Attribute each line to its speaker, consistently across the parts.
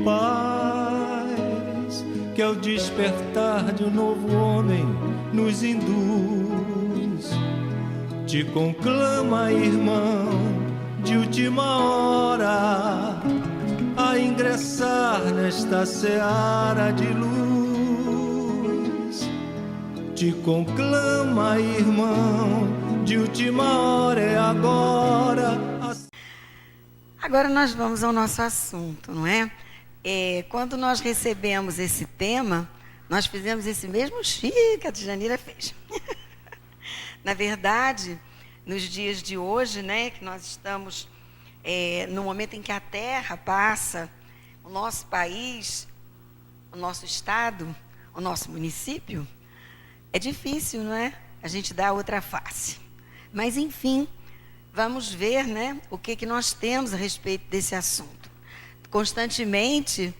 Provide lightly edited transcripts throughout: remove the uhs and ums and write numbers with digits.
Speaker 1: paz que ao despertar de um novo homem nos induz. Te conclama, irmão, de última hora, a ingressar nesta seara de luz. Te conclama, irmão, de última hora, é agora.
Speaker 2: Agora nós vamos ao nosso assunto, não é? Quando nós recebemos esse tema, nós fizemos esse mesmo que a Djanira fez. Na verdade, nos dias de hoje, né, que nós estamos no momento em que a Terra passa, o nosso país, o nosso estado, o nosso município, é difícil, não é? A gente dá outra face. Mas, enfim, vamos ver, né, o que nós temos a respeito desse assunto. Constantemente,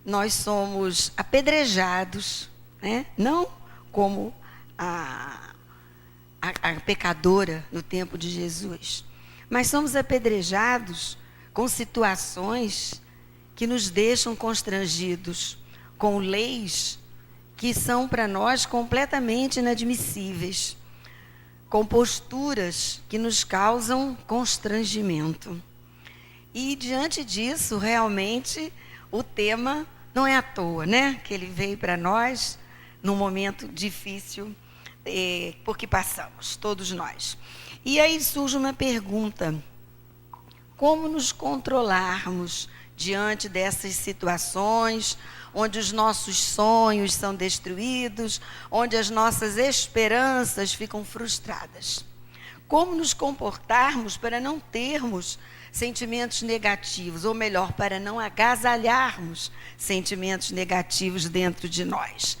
Speaker 2: nós somos apedrejados, né? Não como a pecadora no tempo de Jesus, mas somos apedrejados com situações que nos deixam constrangidos, com leis que são para nós completamente inadmissíveis, com posturas que nos causam constrangimento. E diante disso, realmente, o tema não é à toa, né? Que ele veio para nós num momento difícil, porque passamos, todos nós. E aí surge uma pergunta: como nos controlarmos diante dessas situações, onde os nossos sonhos são destruídos, onde as nossas esperanças ficam frustradas? Como nos comportarmos para não termos sentimentos negativos, ou melhor, para não agasalharmos sentimentos negativos dentro de nós?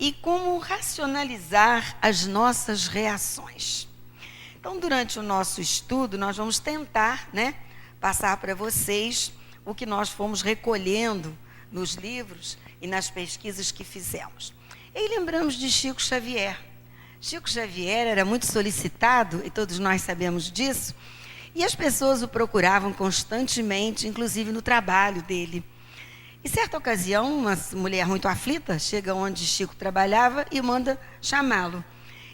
Speaker 2: E como racionalizar as nossas reações? Então, durante o nosso estudo, nós vamos tentar, né, passar para vocês o que nós fomos recolhendo nos livros e nas pesquisas que fizemos. E lembramos de Chico Xavier. Chico Xavier era muito solicitado, e todos nós sabemos disso, e as pessoas o procuravam constantemente, inclusive no trabalho dele. Em certa ocasião, uma mulher muito aflita chega onde Chico trabalhava e manda chamá-lo.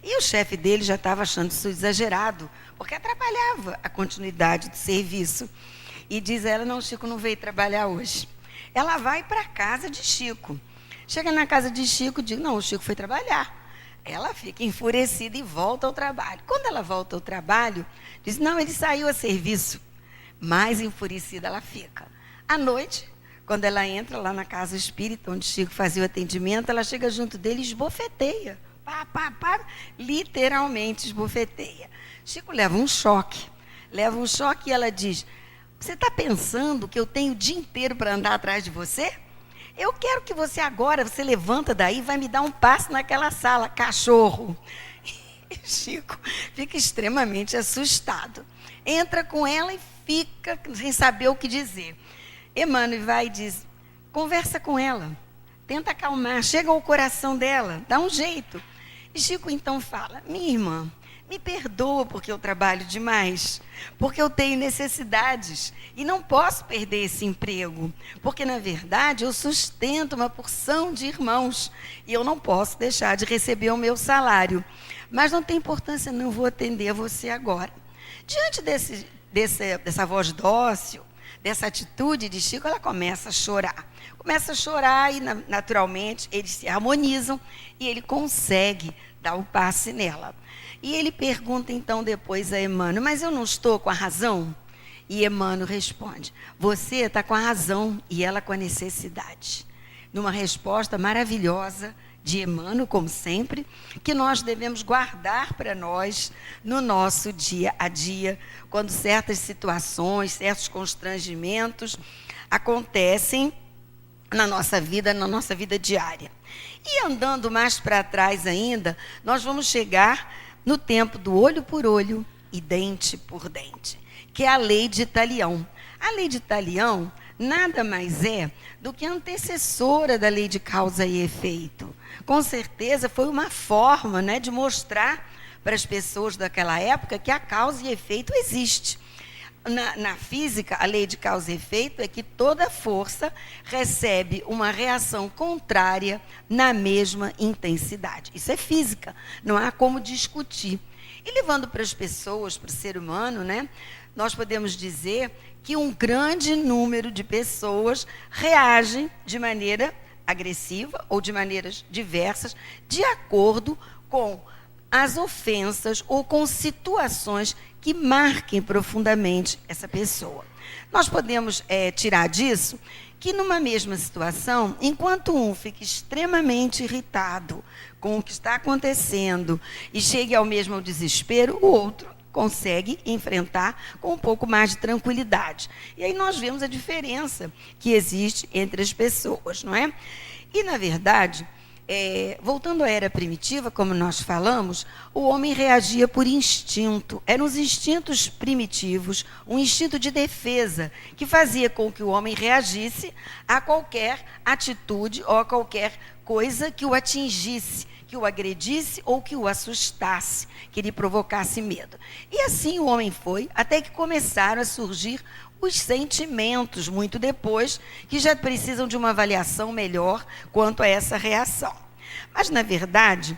Speaker 2: E o chefe dele já estava achando isso exagerado, porque atrapalhava a continuidade do serviço. E diz a ela: não, Chico não veio trabalhar hoje. Ela vai para a casa de Chico. Chega na casa de Chico e diz: não, o Chico foi trabalhar. Ela fica enfurecida e volta ao trabalho. Quando ela volta ao trabalho, diz: não, ele saiu a serviço. Mais enfurecida ela fica. À noite, quando ela entra lá na casa espírita, onde Chico fazia o atendimento, ela chega junto dele e esbofeteia. Literalmente esbofeteia. Chico leva um choque. E ela diz: você está pensando que eu tenho o dia inteiro para andar atrás de você? Eu quero que você agora, você levanta daí e vai me dar um passe naquela sala, cachorro. E Chico fica extremamente assustado. Entra com ela e fica sem saber o que dizer. Emmanuel vai e diz: conversa com ela, tenta acalmar, chega ao coração dela, dá um jeito. E Chico então fala: minha irmã, me perdoa porque eu trabalho demais, porque eu tenho necessidades e não posso perder esse emprego, porque na verdade eu sustento uma porção de irmãos e eu não posso deixar de receber o meu salário. Mas não tem importância, não vou atender a você agora. Diante dessa voz dócil, dessa atitude de Chico, ela começa a chorar. E naturalmente eles se harmonizam e ele consegue dar o passe nela. E ele pergunta então depois a Emmanuel: mas eu não estou com a razão? E Emmanuel responde: você está com a razão e ela com a necessidade. Numa resposta maravilhosa de Emmanuel, como sempre, que nós devemos guardar para nós no nosso dia a dia, quando certas situações, certos constrangimentos acontecem na nossa vida diária. E andando mais para trás ainda, nós vamos chegar no tempo do olho por olho e dente por dente, que é a lei de Talião. A lei de Talião nada mais é do que a antecessora da lei de causa e efeito. Com certeza foi uma forma, né, de mostrar para as pessoas daquela época que a causa e efeito existe. Na física, a lei de causa e efeito é que toda força recebe uma reação contrária na mesma intensidade. Isso é física, não há como discutir. E levando para as pessoas, para o ser humano, né, nós podemos dizer que um grande número de pessoas reagem de maneira agressiva ou de maneiras diversas, de acordo com as ofensas ou com situações que marquem profundamente essa pessoa. Nós podemos tirar disso que numa mesma situação, enquanto um fica extremamente irritado com o que está acontecendo e chegue ao mesmo desespero, o outro consegue enfrentar com um pouco mais de tranquilidade. E aí nós vemos a diferença que existe entre as pessoas, não é? E, na verdade, voltando à era primitiva, como nós falamos, o homem reagia por instinto. Eram os instintos primitivos, um instinto de defesa, que fazia com que o homem reagisse a qualquer atitude ou a qualquer coisa que o atingisse, que o agredisse ou que o assustasse, que lhe provocasse medo. E assim o homem foi, até que começaram a surgir os sentimentos, muito depois, que já precisam de uma avaliação melhor quanto a essa reação. Mas, na verdade,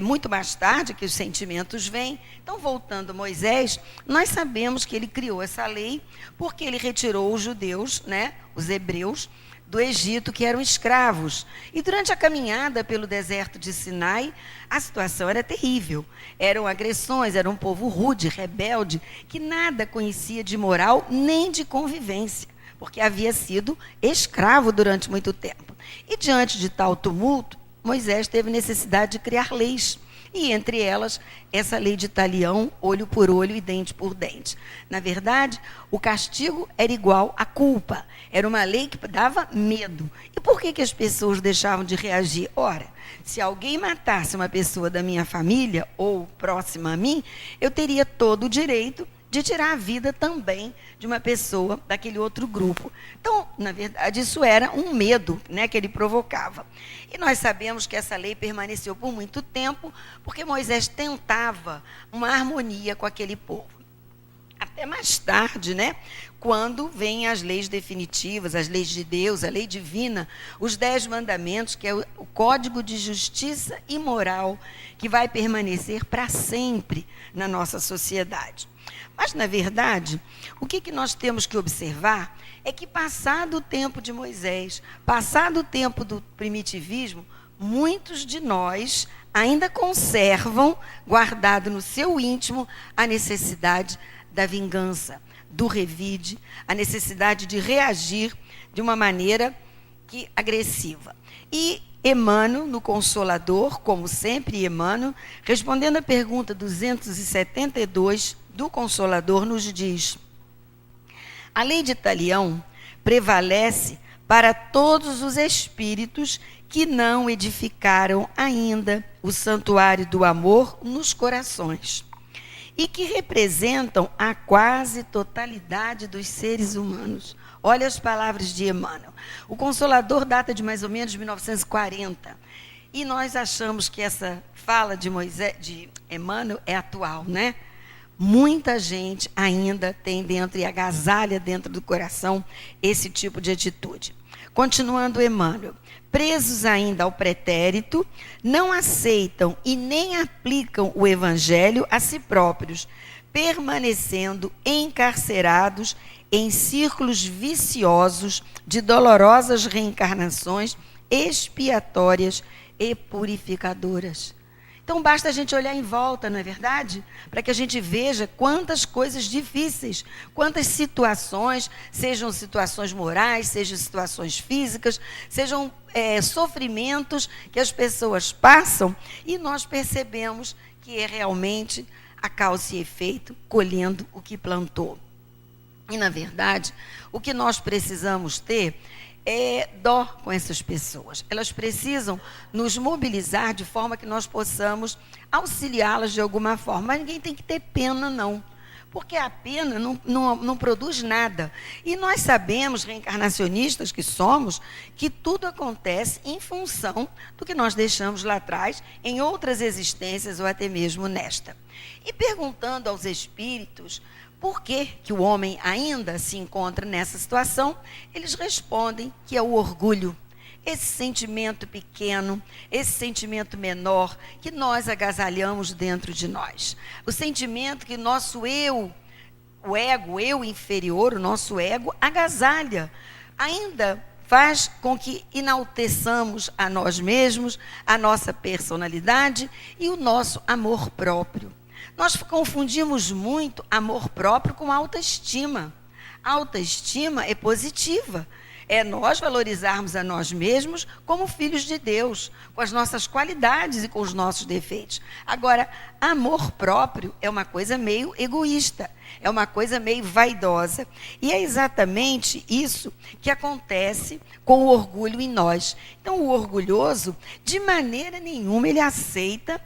Speaker 2: muito mais tarde que os sentimentos vêm. Então, voltando a Moisés, nós sabemos que ele criou essa lei porque ele retirou os judeus, né, os hebreus, do Egito, que eram escravos. E durante a caminhada pelo deserto de Sinai, a situação era terrível. Eram agressões, era um povo rude, rebelde, que nada conhecia de moral nem de convivência, porque havia sido escravo durante muito tempo. E diante de tal tumulto, Moisés teve necessidade de criar leis. E, entre elas, essa lei de talião, olho por olho e dente por dente. Na verdade, o castigo era igual à culpa. Era uma lei que dava medo. E por que as pessoas deixavam de reagir? Ora, se alguém matasse uma pessoa da minha família ou próxima a mim, eu teria todo o direito de tirar a vida também de uma pessoa daquele outro grupo. Então, na verdade, isso era um medo, né, que ele provocava. E nós sabemos que essa lei permaneceu por muito tempo, porque Moisés tentava uma harmonia com aquele povo. Até mais tarde, né, quando vêm as leis definitivas, as leis de Deus, a lei divina, os 10 mandamentos, que é o código de justiça e moral, que vai permanecer para sempre na nossa sociedade. Mas, na verdade, o que nós temos que observar é que, passado o tempo de Moisés, passado o tempo do primitivismo, muitos de nós ainda conservam, guardado no seu íntimo, a necessidade da vingança, do revide, a necessidade de reagir de uma maneira agressiva. E Emmanuel, no Consolador, como sempre, Emmanuel, respondendo à pergunta 272 do Consolador, nos diz: a lei de Talião prevalece para todos os espíritos que não edificaram ainda o santuário do amor nos corações e que representam a quase totalidade dos seres humanos. Olha as palavras de Emmanuel. O Consolador data de mais ou menos 1940. E nós achamos que essa fala de Emmanuel é atual, né? Muita gente ainda tem dentro e agasalha dentro do coração esse tipo de atitude. Continuando Emmanuel, presos ainda ao pretérito, não aceitam e nem aplicam o evangelho a si próprios, permanecendo encarcerados em círculos viciosos de dolorosas reencarnações expiatórias e purificadoras. Então, basta a gente olhar em volta, não é verdade? Para que a gente veja quantas coisas difíceis, quantas situações, sejam situações morais, sejam situações físicas, sejam sofrimentos que as pessoas passam e nós percebemos que é realmente a causa e efeito, colhendo o que plantou. E, na verdade, o que nós precisamos ter é dó com essas pessoas. Elas precisam nos mobilizar de forma que nós possamos auxiliá-las de alguma forma. Mas ninguém tem que ter pena, não. Porque a pena não produz nada. E nós sabemos, reencarnacionistas que somos, que tudo acontece em função do que nós deixamos lá atrás, em outras existências ou até mesmo nesta. E perguntando aos espíritos, por que o homem ainda se encontra nessa situação? Eles respondem que é o orgulho. Esse sentimento pequeno, esse sentimento menor que nós agasalhamos dentro de nós. O sentimento que nosso eu, o ego, o eu inferior, o nosso ego, agasalha. Ainda faz com que enalteçamos a nós mesmos, a nossa personalidade e o nosso amor próprio. Nós confundimos muito amor próprio com autoestima. A autoestima é positiva. É nós valorizarmos a nós mesmos como filhos de Deus, com as nossas qualidades e com os nossos defeitos. Agora, amor próprio é uma coisa meio egoísta, é uma coisa meio vaidosa. E é exatamente isso que acontece com o orgulho em nós. Então, o orgulhoso, de maneira nenhuma, ele aceita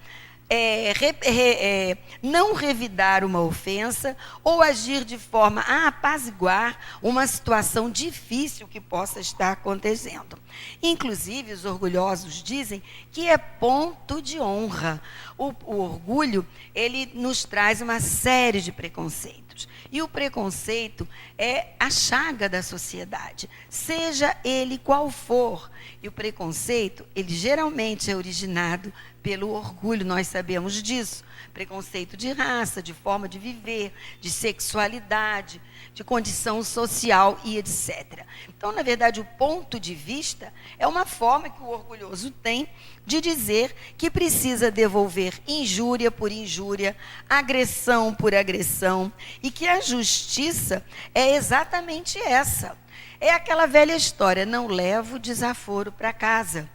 Speaker 2: não revidar uma ofensa ou agir de forma a apaziguar uma situação difícil que possa estar acontecendo. Inclusive, os orgulhosos dizem que é ponto de honra. O orgulho, ele nos traz uma série de preconceitos. E o preconceito é a chaga da sociedade, seja ele qual for. E o preconceito, ele geralmente é originado pelo orgulho, nós sabemos disso. Preconceito de raça, de forma de viver, de sexualidade, de condição social e etc. Então, na verdade, o ponto de vista é uma forma que o orgulhoso tem de dizer que precisa devolver injúria por injúria, agressão por agressão, e que a justiça é exatamente essa. É aquela velha história, não levo desaforo para casa.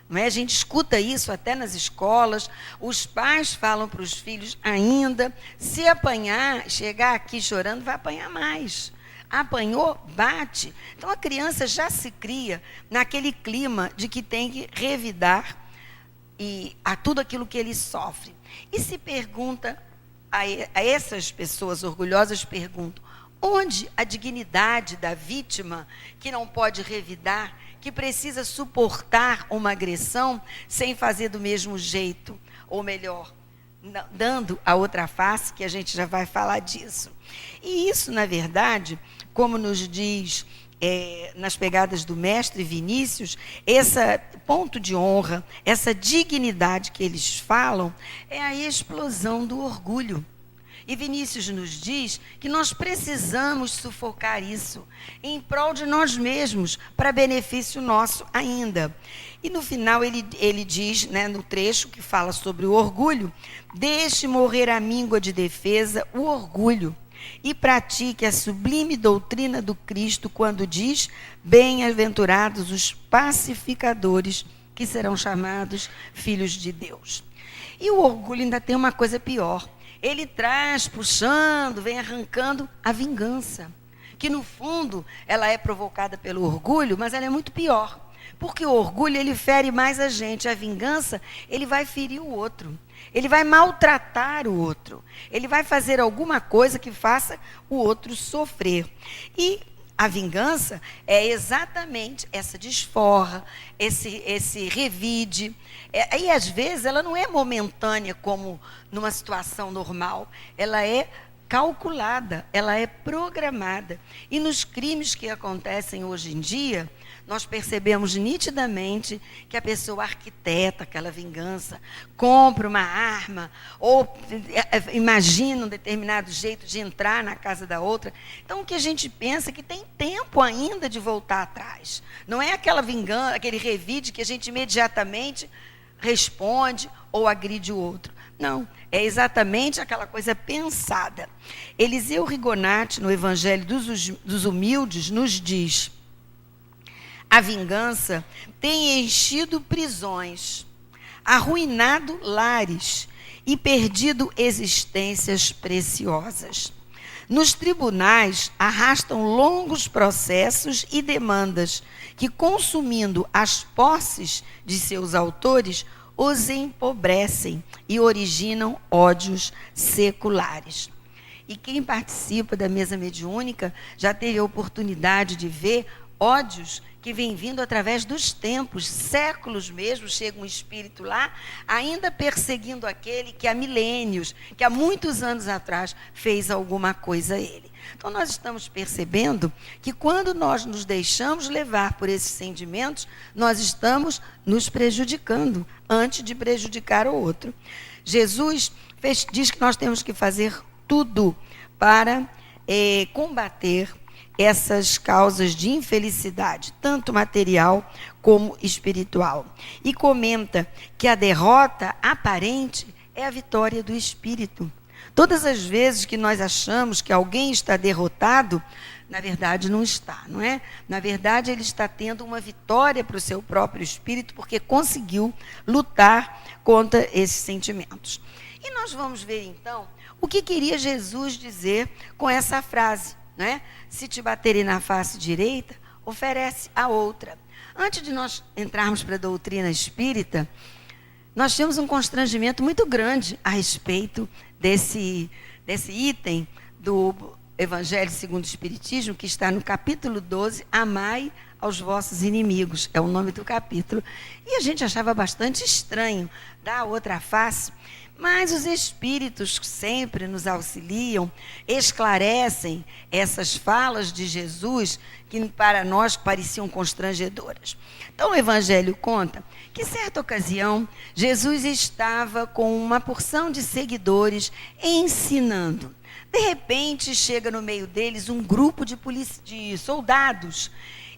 Speaker 2: Não é? A gente escuta isso até nas escolas, os pais falam para os filhos ainda, se apanhar, chegar aqui chorando, vai apanhar mais. Apanhou, bate. Então a criança já se cria naquele clima de que tem que revidar a tudo aquilo que ele sofre. E se pergunta a essas pessoas orgulhosas, perguntam, onde a dignidade da vítima, que não pode revidar, que precisa suportar uma agressão sem fazer do mesmo jeito, ou melhor, dando a outra face, que a gente já vai falar disso. E isso, na verdade, como nos diz nas pegadas do mestre Vinícius, esse ponto de honra, essa dignidade que eles falam, é a explosão do orgulho. E Vinícius nos diz que nós precisamos sufocar isso em prol de nós mesmos, para benefício nosso ainda. E no final ele diz, né, no trecho que fala sobre o orgulho, deixe morrer a míngua de defesa, o orgulho, e pratique a sublime doutrina do Cristo quando diz, bem-aventurados os pacificadores, que serão chamados filhos de Deus. E o orgulho ainda tem uma coisa pior. Ele traz, puxando, vem arrancando a vingança, que no fundo ela é provocada pelo orgulho, mas ela é muito pior, porque o orgulho ele fere mais a gente, a vingança ele vai ferir o outro, ele vai maltratar o outro, ele vai fazer alguma coisa que faça o outro sofrer. E a vingança é exatamente essa desforra, esse revide. E às vezes ela não é momentânea como numa situação normal. Ela é calculada, ela é programada. E nos crimes que acontecem hoje em dia, nós percebemos nitidamente que a pessoa arquiteta aquela vingança, compra uma arma, ou imagina um determinado jeito de entrar na casa da outra. Então, o que a gente pensa é que tem tempo ainda de voltar atrás. Não é aquela vingança, aquele revide que a gente imediatamente responde ou agride o outro. Não, é exatamente aquela coisa pensada. Eliseu Rigonati, no Evangelho dos Humildes, nos diz: a vingança tem enchido prisões, arruinado lares e perdido existências preciosas. Nos tribunais arrastam longos processos e demandas que, consumindo as posses de seus autores, os empobrecem e originam ódios seculares. E quem participa da mesa mediúnica já teve a oportunidade de ver ódios que vem vindo através dos tempos, séculos mesmo, chega um espírito lá, ainda perseguindo aquele que há milênios, que há muitos anos atrás fez alguma coisa a ele. Então, nós estamos percebendo que quando nós nos deixamos levar por esses sentimentos, nós estamos nos prejudicando antes de prejudicar o outro. Jesus diz que nós temos que fazer tudo para combater essas causas de infelicidade, tanto material como espiritual. E comenta que a derrota aparente é a vitória do espírito. Todas as vezes que nós achamos que alguém está derrotado, na verdade não está, não é? Na verdade, ele está tendo uma vitória para o seu próprio espírito, porque conseguiu lutar contra esses sentimentos. E nós vamos ver, então, o que queria Jesus dizer com essa frase, né? Se te baterem na face direita, oferece a outra. Antes de nós entrarmos para a doutrina espírita, nós temos um constrangimento muito grande a respeito desse item do Evangelho segundo o Espiritismo, que está no capítulo 12, Amai aos vossos inimigos, é o nome do capítulo. E a gente achava bastante estranho dar a outra face, mas os espíritos sempre nos auxiliam, esclarecem essas falas de Jesus que para nós pareciam constrangedoras. Então o Evangelho conta que, certa ocasião, Jesus estava com uma porção de seguidores ensinando. De repente, chega no meio deles um grupo de soldados.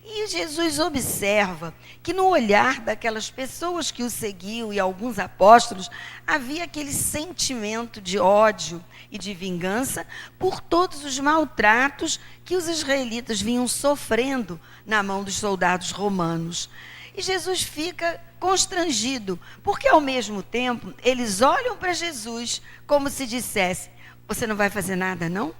Speaker 2: E Jesus observa que no olhar daquelas pessoas que o seguiam e alguns apóstolos, havia aquele sentimento de ódio e de vingança por todos os maltratos que os israelitas vinham sofrendo na mão dos soldados romanos. E Jesus fica constrangido, porque ao mesmo tempo eles olham para Jesus como se dissesse: você não vai fazer nada, não?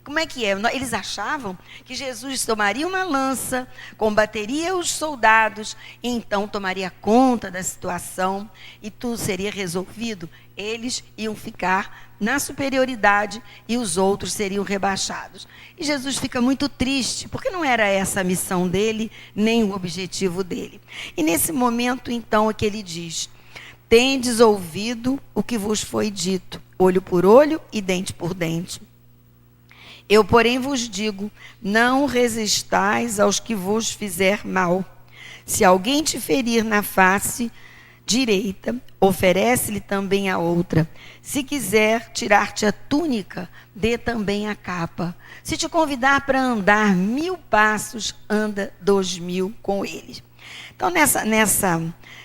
Speaker 2: Como é que é? Eles achavam que Jesus tomaria uma lança, combateria os soldados, e então tomaria conta da situação e tudo seria resolvido. Eles iam ficar na superioridade e os outros seriam rebaixados. E Jesus fica muito triste, porque não era essa a missão dele, nem o objetivo dele. E nesse momento, então, é que ele diz: tendes ouvido o que vos foi dito, olho por olho e dente por dente. Eu, porém, vos digo, não resistais aos que vos fizer mal. Se alguém te ferir na face direita, oferece-lhe também a outra. Se quiser tirar-te a túnica, dê também a capa. Se te convidar para andar 1000 passos, anda 2000 com ele. Então, nessa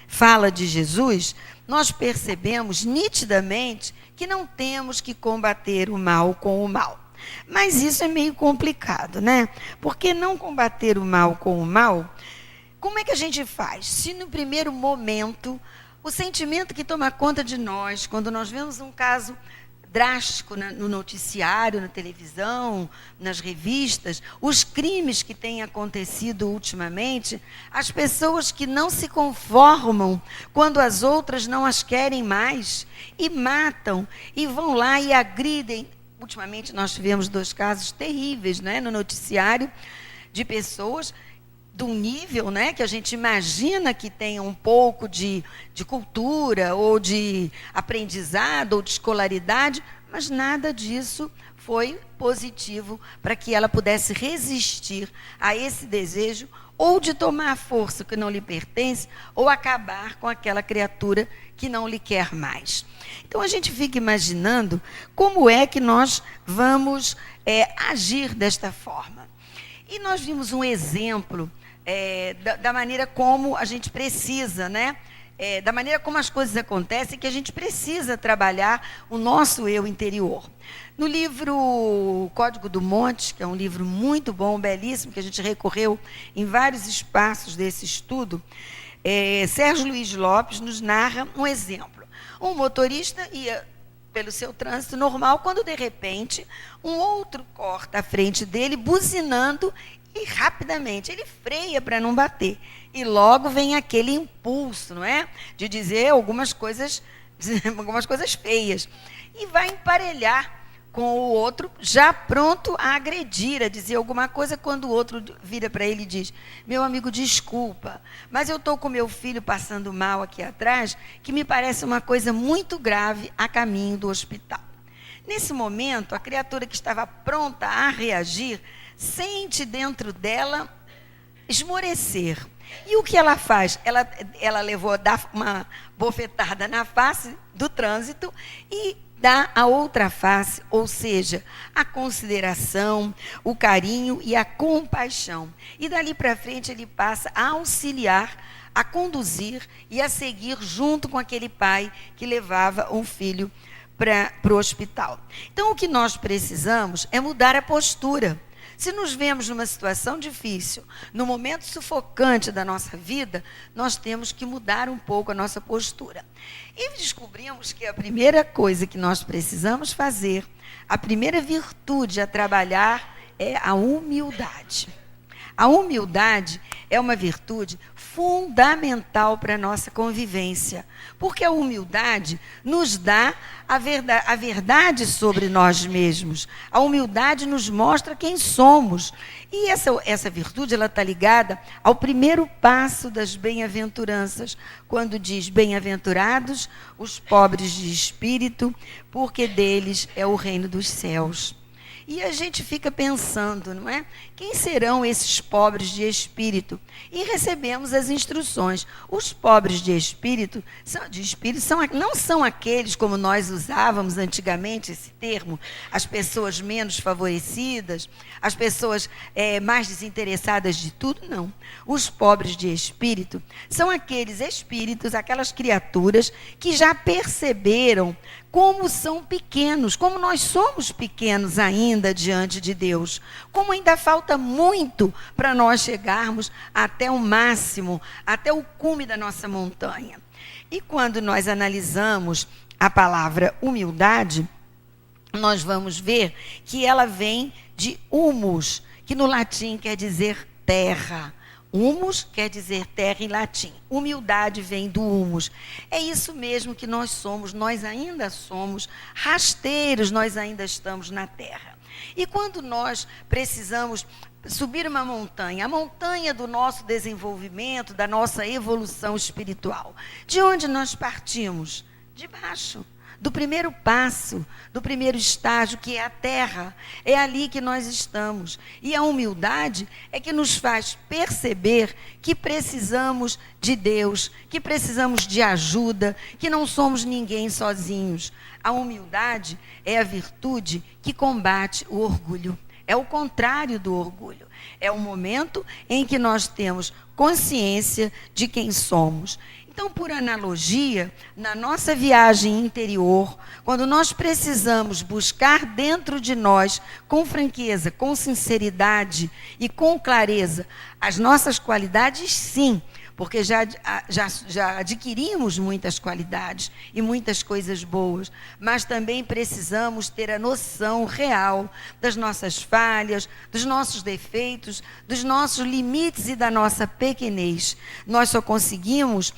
Speaker 2: fala de Jesus, nós percebemos nitidamente que não temos que combater o mal com o mal. Mas isso é meio complicado, né? Porque não combater o mal com o mal, como é que a gente faz? Se no primeiro momento, o sentimento que toma conta de nós, quando nós vemos um caso drástico no noticiário, na televisão, nas revistas, os crimes que têm acontecido ultimamente, as pessoas que não se conformam quando as outras não as querem mais, e matam, e vão lá e agridem. Ultimamente nós tivemos 2 casos terríveis, né, no noticiário, de pessoas de um nível, né, que a gente imagina que tenha um pouco de cultura, ou de aprendizado, ou de escolaridade, mas nada disso foi positivo para que ela pudesse resistir a esse desejo, ou de tomar a força que não lhe pertence, ou acabar com aquela criatura que não lhe quer mais. Então, a gente fica imaginando como é que nós vamos agir desta forma. E nós vimos um exemplo da maneira como a gente precisa, né? Da maneira como as coisas acontecem, que a gente precisa trabalhar o nosso eu interior. No livro Código do Monte, que é um livro muito bom, belíssimo, que a gente recorreu em vários espaços desse estudo, Sérgio Luiz Lopes nos narra um exemplo. Um motorista ia pelo seu trânsito normal, quando de repente um outro corta à frente dele, buzinando, e rapidamente ele freia para não bater. E logo vem aquele impulso, não é? De dizer algumas coisas feias. E vai emparelhar com o outro, já pronto a agredir, a dizer alguma coisa, quando o outro vira para ele e diz: meu amigo, desculpa, mas eu estou com meu filho passando mal aqui atrás, que me parece uma coisa muito grave a caminho do hospital. Nesse momento, a criatura que estava pronta a reagir, sente dentro dela esmorecer. E o que ela faz? Ela levou, dá uma bofetada na face do trânsito e dá a outra face, ou seja, a consideração, o carinho e a compaixão. E dali para frente ele passa a auxiliar, a conduzir e a seguir junto com aquele pai que levava um filho para o hospital. Então, o que nós precisamos é mudar a postura. Se nos vemos numa situação difícil, no momento sufocante da nossa vida, nós temos que mudar um pouco a nossa postura. E descobrimos que a primeira coisa que nós precisamos fazer, a primeira virtude a trabalhar é a humildade. A humildade é uma virtude fundamental para a nossa convivência, porque a humildade nos dá a verdade sobre nós mesmos. A humildade nos mostra quem somos. E essa virtude está ligada ao primeiro passo das bem-aventuranças, quando diz: bem-aventurados os pobres de espírito, porque deles é o reino dos céus. E a gente fica pensando, não é? Quem serão esses pobres de espírito? E recebemos as instruções. Os pobres de espírito não são aqueles, como nós usávamos antigamente esse termo, as pessoas menos favorecidas, as pessoas mais desinteressadas de tudo, não. Os pobres de espírito são aqueles espíritos, aquelas criaturas que já perceberam como são pequenos, como nós somos pequenos ainda diante de Deus, como ainda falta muito para nós chegarmos até o máximo, até o cume da nossa montanha. E quando nós analisamos a palavra humildade, nós vamos ver que ela vem de humus, que no latim quer dizer terra. Humus quer dizer terra em latim. Humildade vem do humus. É isso mesmo que nós somos. Nós ainda somos rasteiros, nós ainda estamos na terra. E quando nós precisamos subir uma montanha, a montanha do nosso desenvolvimento, da nossa evolução espiritual, de onde nós partimos? De baixo. Do primeiro passo, do primeiro estágio, que é a terra. É ali que nós estamos. E a humildade é que nos faz perceber que precisamos de Deus, que precisamos de ajuda, que não somos ninguém sozinhos. A humildade é a virtude que combate o orgulho. É o contrário do orgulho. É o momento em que nós temos consciência de quem somos. Então, por analogia, na nossa viagem interior, quando nós precisamos buscar dentro de nós, com franqueza, com sinceridade e com clareza, as nossas qualidades, sim, porque já adquirimos muitas qualidades e muitas coisas boas, mas também precisamos ter a noção real das nossas falhas, dos nossos defeitos, dos nossos limites e da nossa pequenez. Nós só conseguimos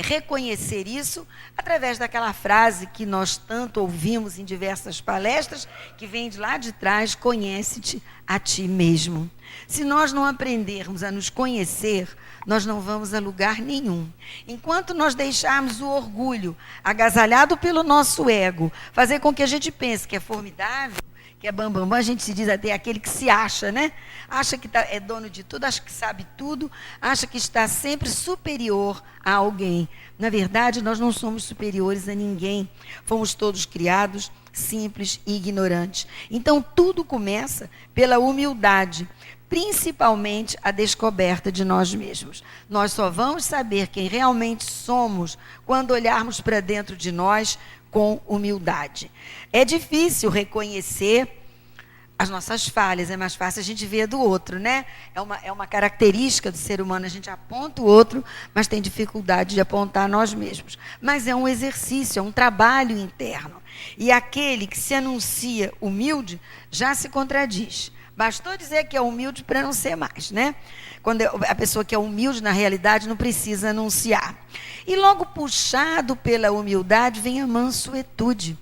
Speaker 2: reconhecer isso através daquela frase que nós tanto ouvimos em diversas palestras, que vem de lá de trás: conhece-te a ti mesmo. Se nós não aprendermos a nos conhecer, nós não vamos a lugar nenhum. Enquanto nós deixarmos o orgulho, agasalhado pelo nosso ego, fazer com que a gente pense que é formidável, que é bambambam, a gente se diz até aquele que se acha, né? Acha que é dono de tudo, acha que sabe tudo, acha que está sempre superior a alguém. Na verdade, nós não somos superiores a ninguém. Fomos todos criados simples e ignorantes. Então, tudo começa pela humildade, principalmente a descoberta de nós mesmos. Nós só vamos saber quem realmente somos quando olharmos para dentro de nós com humildade. É difícil reconhecer as nossas falhas, é mais fácil a gente ver do outro, né? É uma característica do ser humano, a gente aponta o outro, mas tem dificuldade de apontar nós mesmos. Mas é um exercício, é um trabalho interno. E aquele que se anuncia humilde, já se contradiz. Bastou dizer que é humilde para não ser mais, né? Quando a pessoa que é humilde, na realidade, não precisa anunciar. E logo puxado pela humildade vem a mansuetude.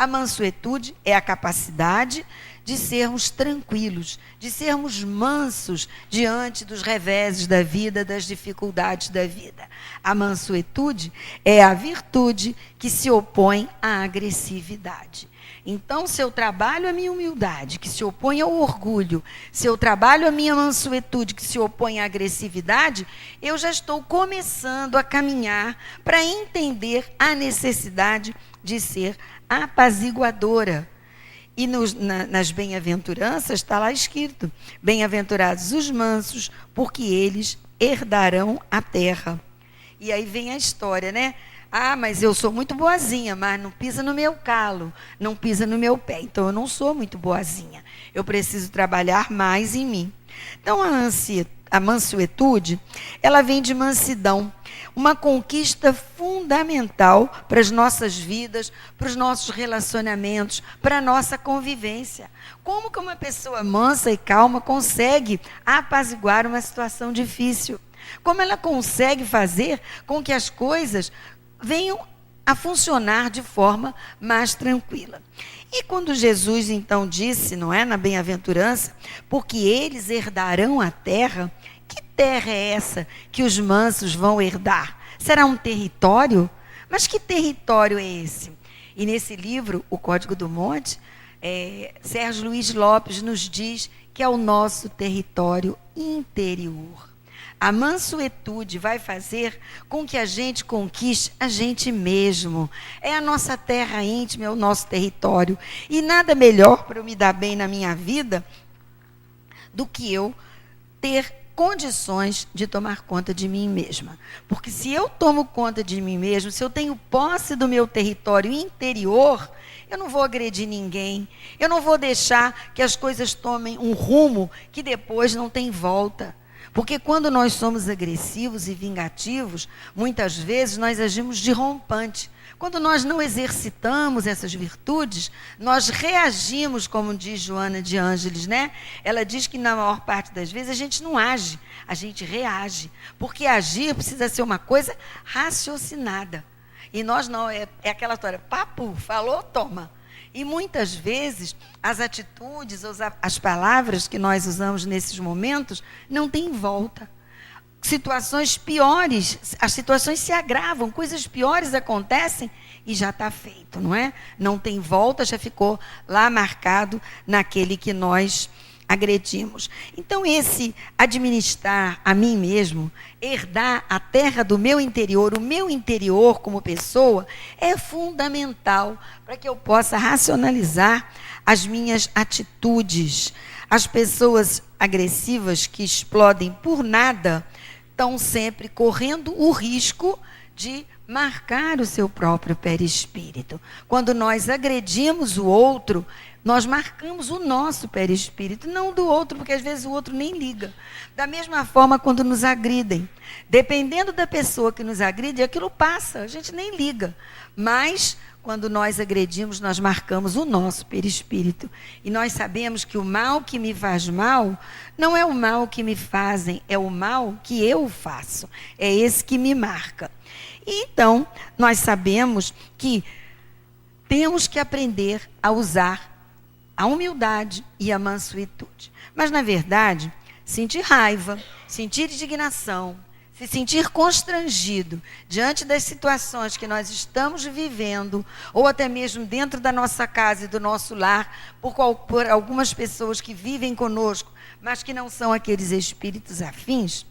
Speaker 2: A mansuetude é a capacidade de sermos tranquilos, de sermos mansos diante dos reveses da vida, das dificuldades da vida. A mansuetude é a virtude que se opõe à agressividade. Então, se eu trabalho a minha humildade, que se opõe ao orgulho, se eu trabalho a minha mansuetude, que se opõe à agressividade, eu já estou começando a caminhar para entender a necessidade de ser apaziguadora. E nas bem-aventuranças está lá escrito: bem-aventurados os mansos, porque eles herdarão a terra. E aí vem a história, né? Ah, mas eu sou muito boazinha, mas não pisa no meu calo, não pisa no meu pé. Então, eu não sou muito boazinha. Eu preciso trabalhar mais em mim. Então, a mansuetude, ela vem de mansidão. Uma conquista fundamental para as nossas vidas, para os nossos relacionamentos, para a nossa convivência. Como que uma pessoa mansa e calma consegue apaziguar uma situação difícil? Como ela consegue fazer com que as coisas venham a funcionar de forma mais tranquila? E quando Jesus então disse, não é, na bem-aventurança, porque eles herdarão a terra, que terra é essa que os mansos vão herdar? Será um território? Mas que território é esse? E nesse livro, O Código do Monte, Sérgio Luiz Lopes nos diz que é o nosso território interior. A mansuetude vai fazer com que a gente conquiste a gente mesmo. É a nossa terra íntima, é o nosso território. E nada melhor para eu me dar bem na minha vida do que eu ter condições de tomar conta de mim mesma. Porque se eu tomo conta de mim mesma, se eu tenho posse do meu território interior, eu não vou agredir ninguém. Eu não vou deixar que as coisas tomem um rumo que depois não tem volta. Porque quando nós somos agressivos e vingativos, muitas vezes nós agimos de rompante. Quando nós não exercitamos essas virtudes, nós reagimos, como diz Joana de Ângeles, né? Ela diz que na maior parte das vezes a gente não age, a gente reage. Porque agir precisa ser uma coisa raciocinada. E nós não, é aquela história, papo, falou, toma. E muitas vezes as atitudes, as palavras que nós usamos nesses momentos não têm volta. Situações piores, as situações se agravam, coisas piores acontecem e já está feito, não é? Não tem volta, já ficou lá marcado naquele que nós agredimos. Então, esse administrar a mim mesmo, herdar a terra do meu interior, o meu interior como pessoa, é fundamental para que eu possa racionalizar as minhas atitudes. As pessoas agressivas que explodem por nada estão sempre correndo o risco de marcar o seu próprio perispírito. Quando nós agredimos o outro, nós marcamos o nosso perispírito, não do outro, porque às vezes o outro nem liga. Da mesma forma, quando nos agridem, dependendo da pessoa que nos agride, aquilo passa, a gente nem liga. Mas, quando nós agredimos, nós marcamos o nosso perispírito. E nós sabemos que o mal que me faz mal, não é o mal que me fazem, é o mal que eu faço. É esse que me marca. E então, nós sabemos que temos que aprender a usar a humildade e a mansuetude. Mas, na verdade, sentir raiva, sentir indignação, se sentir constrangido diante das situações que nós estamos vivendo, ou até mesmo dentro da nossa casa e do nosso lar, por algumas pessoas que vivem conosco, mas que não são aqueles espíritos afins,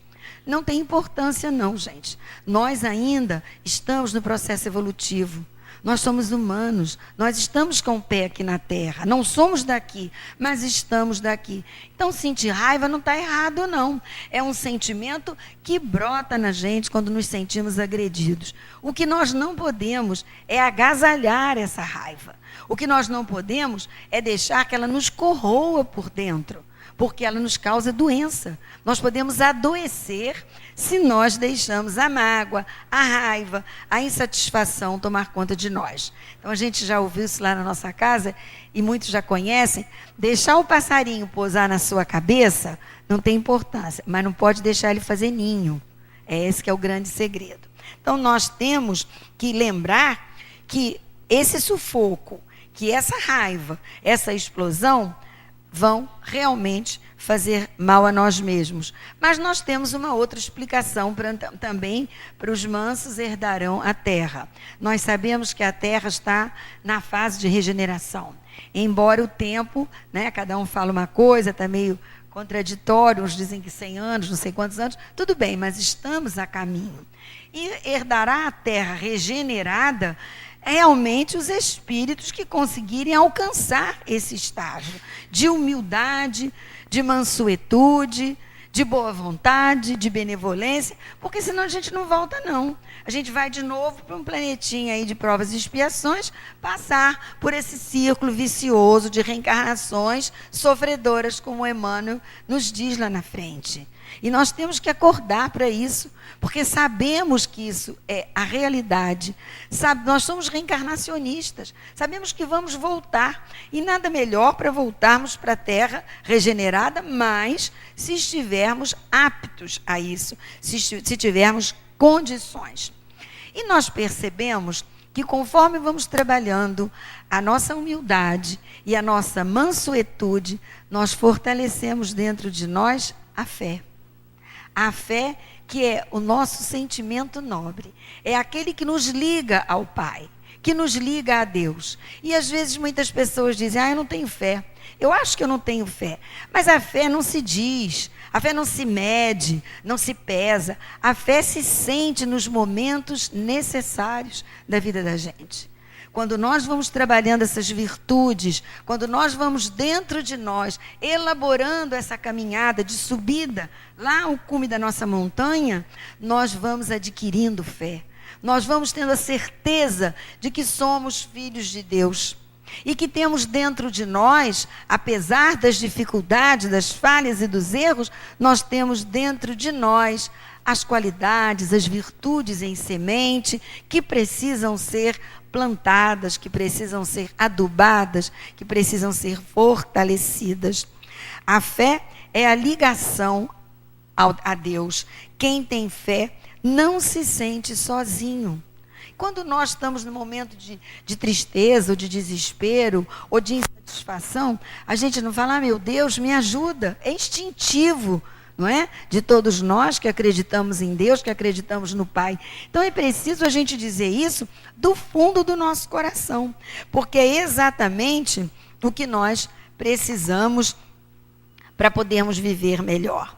Speaker 2: não tem importância não, gente. Nós ainda estamos no processo evolutivo. Nós somos humanos, nós estamos com o pé aqui na Terra, não somos daqui, mas estamos daqui. Então, sentir raiva não está errado, não. É um sentimento que brota na gente quando nos sentimos agredidos. O que nós não podemos é agasalhar essa raiva. O que nós não podemos é deixar que ela nos corroa por dentro, porque ela nos causa doença. Nós podemos adoecer se nós deixamos a mágoa, a raiva, a insatisfação tomar conta de nós. Então, a gente já ouviu isso lá na nossa casa, e muitos já conhecem, deixar o passarinho pousar na sua cabeça não tem importância, mas não pode deixar ele fazer ninho. É esse que é o grande segredo. Então, nós temos que lembrar que esse sufoco que essa raiva, essa explosão, vão realmente fazer mal a nós mesmos. Mas nós temos uma outra explicação também para os mansos herdarão a terra. Nós sabemos que a terra está na fase de regeneração. Embora o tempo, né, cada um fala uma coisa, está meio contraditório, uns dizem que 100 anos, não sei quantos anos, tudo bem, mas estamos a caminho. E herdará a terra regenerada realmente os espíritos que conseguirem alcançar esse estágio de humildade, de mansuetude, de boa vontade, de benevolência, porque senão a gente não volta não. A gente vai de novo para um planetinha aí de provas e expiações, passar por esse círculo vicioso de reencarnações sofredoras, como Emmanuel nos diz lá na frente. E nós temos que acordar para isso, porque sabemos que isso é a realidade. Nós somos reencarnacionistas, sabemos que vamos voltar. E nada melhor para voltarmos para a Terra regenerada, mas se estivermos aptos a isso, se tivermos condições. E nós percebemos que conforme vamos trabalhando a nossa humildade e a nossa mansuetude, nós fortalecemos dentro de nós a fé. A fé que é o nosso sentimento nobre, é aquele que nos liga ao Pai, que nos liga a Deus. E às vezes muitas pessoas dizem, eu não tenho fé, eu acho que eu não tenho fé. Mas a fé não se diz, a fé não se mede, não se pesa. A fé se sente nos momentos necessários da vida da gente. Quando nós vamos trabalhando essas virtudes, quando nós vamos dentro de nós, elaborando essa caminhada de subida lá ao cume da nossa montanha, nós vamos adquirindo fé. Nós vamos tendo a certeza de que somos filhos de Deus. E que temos dentro de nós, apesar das dificuldades, das falhas e dos erros, nós temos dentro de nós as qualidades, as virtudes em semente que precisam ser plantadas, que precisam ser adubadas, que precisam ser fortalecidas. A fé é a ligação a Deus. Quem tem fé não se sente sozinho. Quando nós estamos no momento de tristeza, ou de desespero, ou de insatisfação, a gente não fala, meu Deus, me ajuda. É instintivo, não é? De todos nós que acreditamos em Deus, que acreditamos no Pai. Então é preciso a gente dizer isso do fundo do nosso coração, porque é exatamente o que nós precisamos para podermos viver melhor.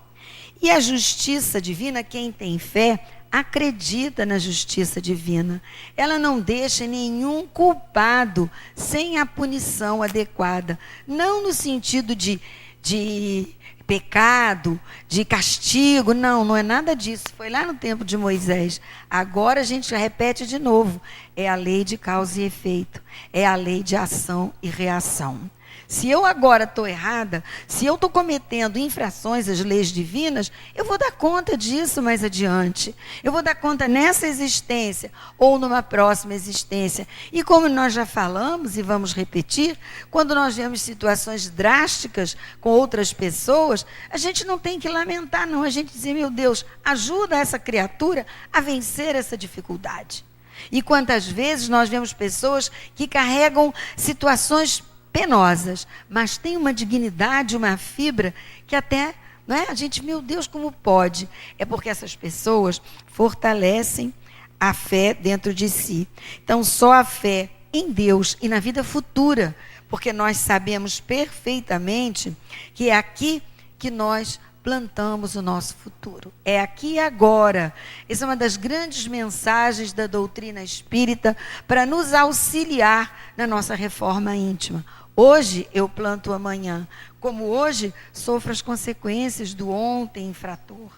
Speaker 2: E a justiça divina, quem tem fé, acredita na justiça divina. Ela não deixa nenhum culpado sem a punição adequada. Não no sentido de pecado, de castigo. Não é nada disso. Foi lá no tempo de Moisés. Agora a gente repete de novo. É a lei de causa e efeito. É a lei de ação e reação. Se eu agora estou errada, se eu estou cometendo infrações às leis divinas, eu vou dar conta disso mais adiante. Eu vou dar conta nessa existência ou numa próxima existência. E como nós já falamos e vamos repetir, quando nós vemos situações drásticas com outras pessoas, a gente não tem que lamentar, não. A gente diz, meu Deus, ajuda essa criatura a vencer essa dificuldade. E quantas vezes nós vemos pessoas que carregam situações penosas, mas tem uma dignidade, uma fibra que até, não é? A gente, meu Deus, como pode? É porque essas pessoas fortalecem a fé dentro de si. Então, só a fé em Deus e na vida futura, porque nós sabemos perfeitamente que é aqui que nós plantamos o nosso futuro. É aqui e agora. Essa é uma das grandes mensagens da doutrina espírita para nos auxiliar na nossa reforma íntima. Hoje eu planto amanhã, como hoje sofro as consequências do ontem infrator.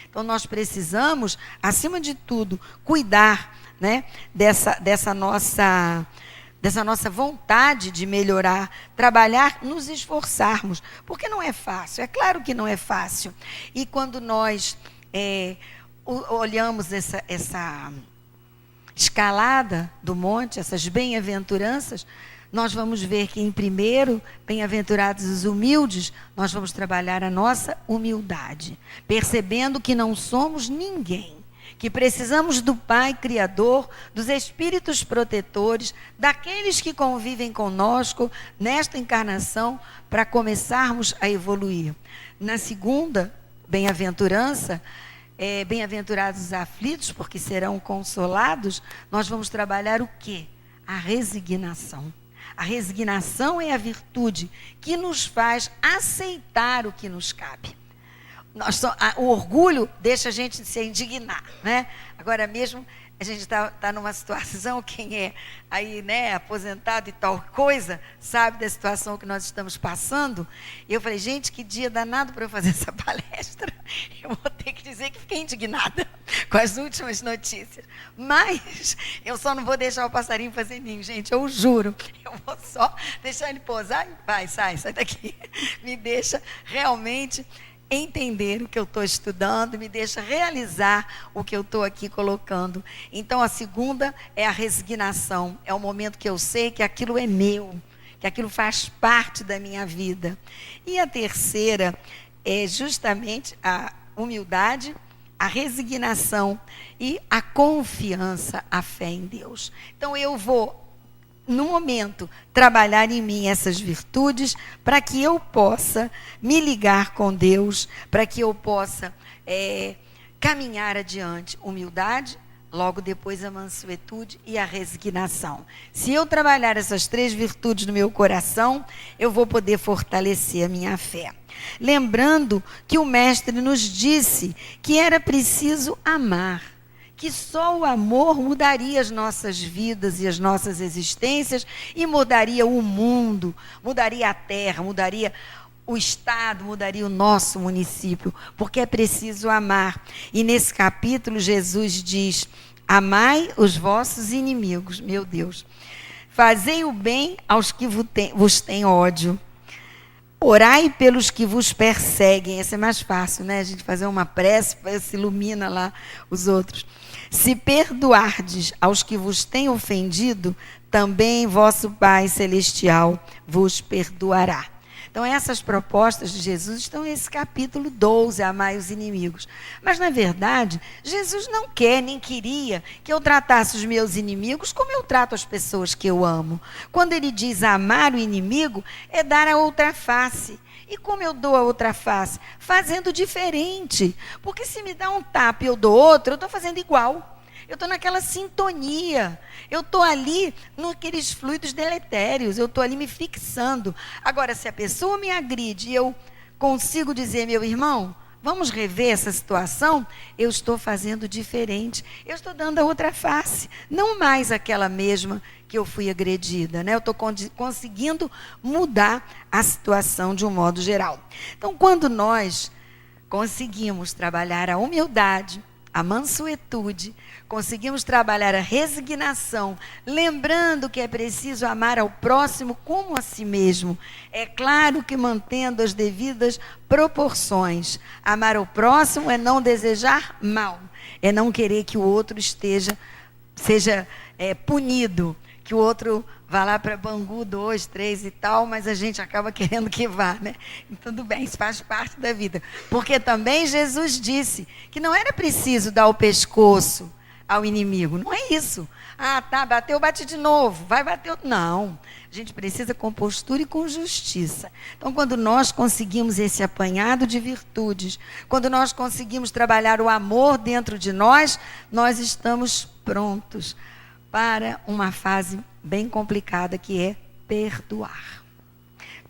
Speaker 2: Então nós precisamos, acima de tudo, cuidar, né, dessa nossa vontade de melhorar, trabalhar, nos esforçarmos, porque não é fácil, é claro que não é fácil. E quando nós olhamos essa escalada do monte, essas bem-aventuranças, nós vamos ver que, em primeiro, bem-aventurados os humildes, nós vamos trabalhar a nossa humildade, percebendo que não somos ninguém, que precisamos do Pai Criador, dos Espíritos protetores, daqueles que convivem conosco nesta encarnação, para começarmos a evoluir. Na segunda bem-aventurança, bem-aventurados os aflitos, porque serão consolados, nós vamos trabalhar o quê? A resignação. A resignação é a virtude que nos faz aceitar o que nos cabe. O orgulho deixa a gente se indignar, né? Agora mesmo a gente está numa situação, quem é aí, né, aposentado e tal coisa, sabe da situação que nós estamos passando. Eu falei, gente, que dia danado para eu fazer essa palestra. Eu vou ter que dizer que fiquei indignada com as últimas notícias. Mas eu só não vou deixar o passarinho fazer ninho, gente, eu juro. Eu vou só deixar ele pousar e vai, sai daqui. Me deixa realmente entender o que eu estou estudando, me deixa realizar o que eu estou aqui colocando. Então, a segunda é a resignação. É o momento que eu sei que aquilo é meu, que aquilo faz parte da minha vida. E a terceira é justamente a humildade, a resignação e a confiança, a fé em Deus. Então, eu vou, no momento, trabalhar em mim essas virtudes para que eu possa me ligar com Deus, para que eu possa caminhar adiante. Humildade, logo depois a mansuetude e a resignação. Se eu trabalhar essas 3 virtudes no meu coração, eu vou poder fortalecer a minha fé. Lembrando que o Mestre nos disse que era preciso amar, que só o amor mudaria as nossas vidas e as nossas existências e mudaria o mundo, mudaria a terra, mudaria o estado, mudaria o nosso município, porque é preciso amar. E nesse capítulo Jesus diz, amai os vossos inimigos, meu Deus, fazei o bem aos que vos têm ódio, orai pelos que vos perseguem. Esse é mais fácil, né? A gente fazer uma prece, se ilumina lá os outros. Se perdoardes aos que vos têm ofendido, também vosso Pai Celestial vos perdoará. Então, essas propostas de Jesus estão nesse capítulo 12, amai os inimigos. Mas, na verdade, Jesus não quer, nem queria que eu tratasse os meus inimigos como eu trato as pessoas que eu amo. Quando ele diz amar o inimigo, é dar a outra face. E como eu dou a outra face? Fazendo diferente. Porque se me dá um tapa e eu dou outro, eu estou fazendo igual. Eu estou naquela sintonia. Eu estou ali naqueles fluidos deletérios. Eu estou ali me fixando. Agora, se a pessoa me agride e eu consigo dizer, meu irmão, vamos rever essa situação, eu estou fazendo diferente. Eu estou dando a outra face. Não mais aquela mesma que eu fui agredida, né? Eu estou conseguindo mudar a situação de um modo geral. Então, quando nós conseguimos trabalhar a humildade, a mansuetude, conseguimos trabalhar a resignação, lembrando que é preciso amar ao próximo como a si mesmo. É claro que mantendo as devidas proporções. Amar ao próximo é não desejar mal, é não querer que o outro seja punido, que o outro vá lá para Bangu 2, 3 e tal, mas a gente acaba querendo que vá, né? E tudo bem, isso faz parte da vida. Porque também Jesus disse que não era preciso dar o pescoço ao inimigo. Não é isso. Ah, tá, bateu, bate de novo. Vai bater. Não. A gente precisa com postura e com justiça. Então, quando nós conseguimos esse apanhado de virtudes, quando nós conseguimos trabalhar o amor dentro de nós, nós estamos prontos para uma fase bem complicada, que é perdoar.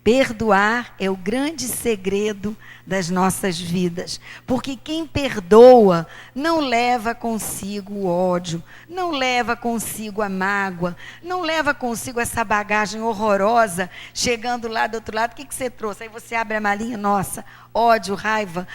Speaker 2: Perdoar é o grande segredo das nossas vidas, porque quem perdoa não leva consigo o ódio, não leva consigo a mágoa, não leva consigo essa bagagem horrorosa, chegando lá do outro lado, o que você trouxe? Aí você abre a malinha, nossa, ódio, raiva,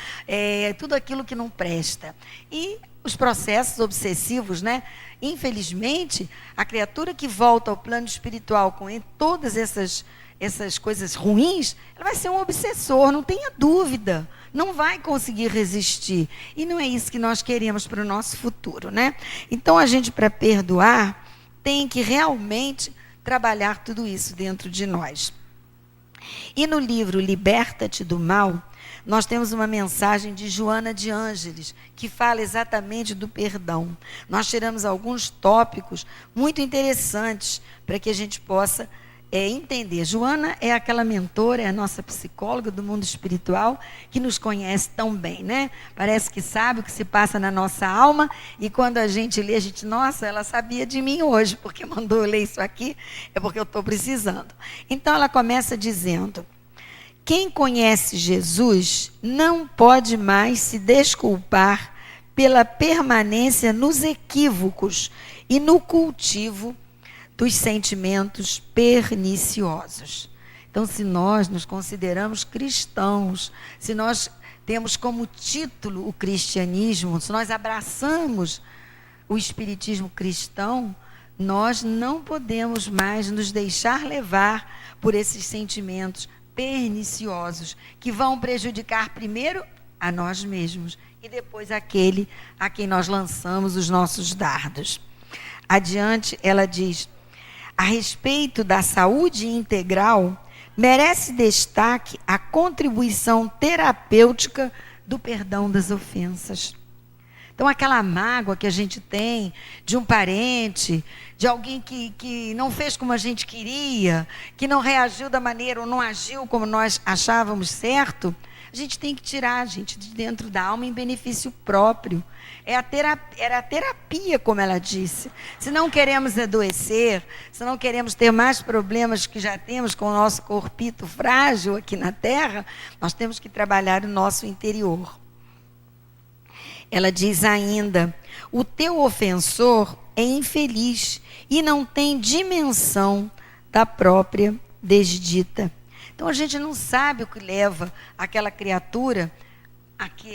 Speaker 2: tudo aquilo que não presta. E os processos obsessivos, né? Infelizmente, a criatura que volta ao plano espiritual com todas essas coisas ruins, ela vai ser um obsessor, não tenha dúvida. Não vai conseguir resistir. E não é isso que nós queremos para o nosso futuro, né? Então, a gente, para perdoar, tem que realmente trabalhar tudo isso dentro de nós. E no livro Liberta-te do Mal, nós temos uma mensagem de Joana de Ângeles, que fala exatamente do perdão. Nós tiramos alguns tópicos muito interessantes para que a gente possa entender. Joana é aquela mentora, é a nossa psicóloga do mundo espiritual, que nos conhece tão bem, né? Parece que sabe o que se passa na nossa alma, e quando a gente lê, a gente, nossa, ela sabia de mim hoje, porque mandou eu ler isso aqui, é porque eu estou precisando. Então ela começa dizendo: quem conhece Jesus não pode mais se desculpar pela permanência nos equívocos e no cultivo dos sentimentos perniciosos. Então, se nós nos consideramos cristãos, se nós temos como título o cristianismo, se nós abraçamos o espiritismo cristão, nós não podemos mais nos deixar levar por esses sentimentos perniciosos, que vão prejudicar primeiro a nós mesmos e depois aquele a quem nós lançamos os nossos dardos. Adiante, ela diz: a respeito da saúde integral, merece destaque a contribuição terapêutica do perdão das ofensas. Então, aquela mágoa que a gente tem de um parente, de alguém que não fez como a gente queria, que não reagiu da maneira ou não agiu como nós achávamos certo, a gente tem que tirar, gente, de dentro da alma em benefício próprio. Era a terapia, como ela disse. Se não queremos adoecer, se não queremos ter mais problemas que já temos com o nosso corpito frágil aqui na Terra, nós temos que trabalhar o nosso interior. Ela diz ainda: o teu ofensor é infeliz e não tem dimensão da própria desdita. Então a gente não sabe o que leva aquela criatura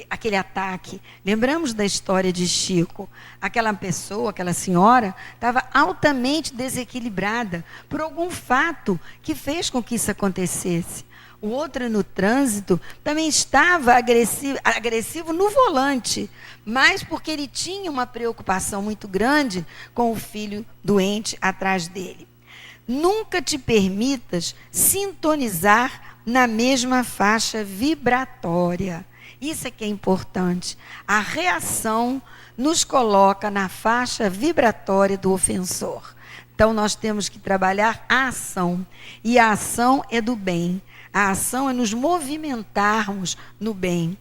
Speaker 2: aquele ataque. Lembramos da história de Chico. Aquela pessoa, aquela senhora, estava altamente desequilibrada por algum fato que fez com que isso acontecesse. O outro, no trânsito, também estava agressivo no volante, mas porque ele tinha uma preocupação muito grande com o filho doente atrás dele. Nunca te permitas sintonizar na mesma faixa vibratória. Isso é que é importante. A reação nos coloca na faixa vibratória do ofensor. Então, nós temos que trabalhar a ação. E a ação é do bem. A ação é nos movimentarmos no bem.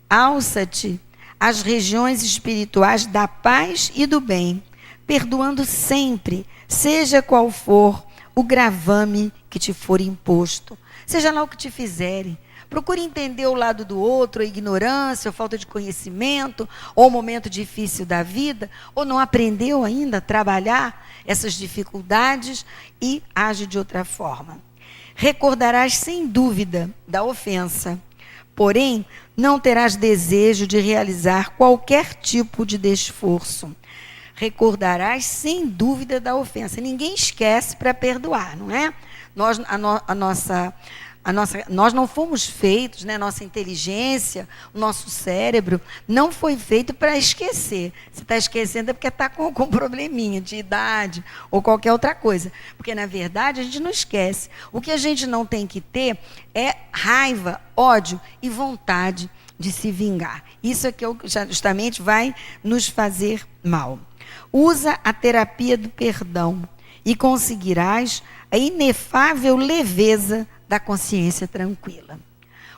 Speaker 2: Alça-te às regiões espirituais da paz e do bem, perdoando sempre, seja qual for o gravame que te for imposto. Seja lá o que te fizerem. Procure entender o lado do outro, a ignorância, a falta de conhecimento, ou o momento difícil da vida, ou não aprendeu ainda a trabalhar essas dificuldades e age de outra forma. Recordarás sem dúvida da ofensa, porém não terás desejo de realizar qualquer tipo de esforço. Recordarás sem dúvida da ofensa. Ninguém esquece para perdoar, não é? Nós não fomos feitos, né? Nossa inteligência, o nosso cérebro não foi feito para esquecer. Se está esquecendo é porque está com algum probleminha de idade ou qualquer outra coisa. Porque, na verdade, a gente não esquece. O que a gente não tem que ter é raiva, ódio e vontade de se vingar. Isso é que justamente vai nos fazer mal. Usa a terapia do perdão e conseguirás a inefável leveza da consciência tranquila.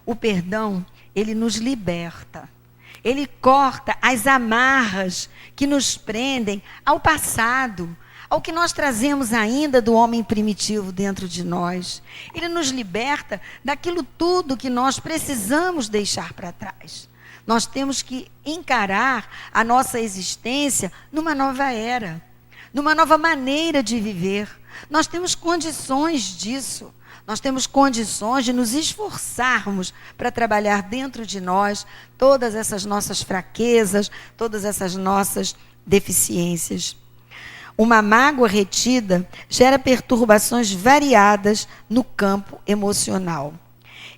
Speaker 2: O perdão, ele nos liberta. Ele corta as amarras que nos prendem ao passado, ao que nós trazemos ainda do homem primitivo dentro de nós. Ele nos liberta daquilo tudo que nós precisamos deixar para trás. Nós temos que encarar a nossa existência numa nova era, numa nova maneira de viver. Nós temos condições disso. Nós temos condições de nos esforçarmos para trabalhar dentro de nós todas essas nossas fraquezas, todas essas nossas deficiências. Uma mágoa retida gera perturbações variadas no campo emocional.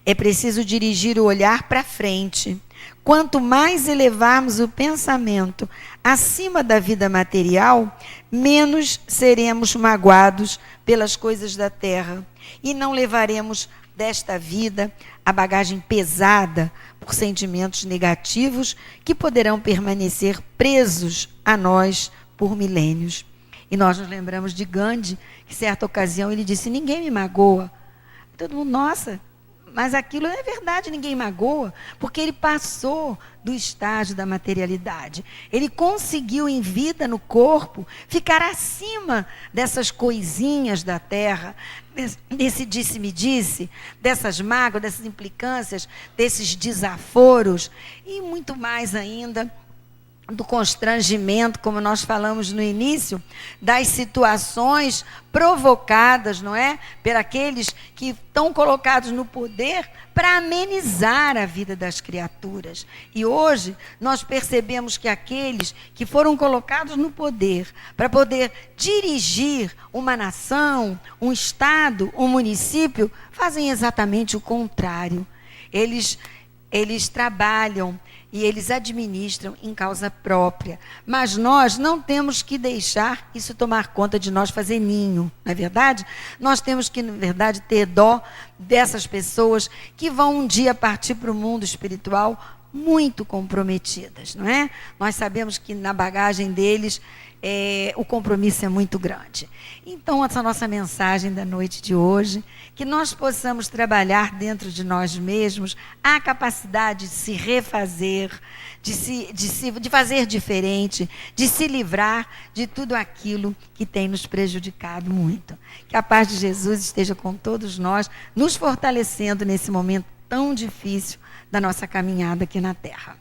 Speaker 2: É preciso dirigir o olhar para frente. Quanto mais elevarmos o pensamento acima da vida material, menos seremos magoados pelas coisas da terra e não levaremos desta vida, a bagagem pesada por sentimentos negativos que poderão permanecer presos a nós por milênios. E nós nos lembramos de Gandhi, que certa ocasião ele disse: ninguém me magoa. Todo mundo, nossa, mas aquilo é verdade, ninguém magoa, porque ele passou do estágio da materialidade. Ele conseguiu, em vida, no corpo, ficar acima dessas coisinhas da terra, desse disse-me-disse, dessas mágoas, dessas implicâncias, desses desaforos, e muito mais ainda, do constrangimento, como nós falamos no início, das situações provocadas, não é? Por aqueles que estão colocados no poder para amenizar a vida das criaturas. E hoje nós percebemos que aqueles que foram colocados no poder para poder dirigir uma nação, um estado, um município, fazem exatamente o contrário. Eles trabalham e eles administram em causa própria. Mas nós não temos que deixar isso tomar conta de nós, fazer ninho, não é verdade? Nós temos que, na verdade, ter dó dessas pessoas que vão um dia partir para o mundo espiritual muito comprometidas, não é? Nós sabemos que na bagagem deles o compromisso é muito grande. Então, essa nossa mensagem da noite de hoje, que nós possamos trabalhar dentro de nós mesmos a capacidade de se refazer, de fazer diferente, de se livrar de tudo aquilo que tem nos prejudicado muito. Que a paz de Jesus esteja com todos nós, nos fortalecendo nesse momento tão difícil da nossa caminhada aqui na Terra.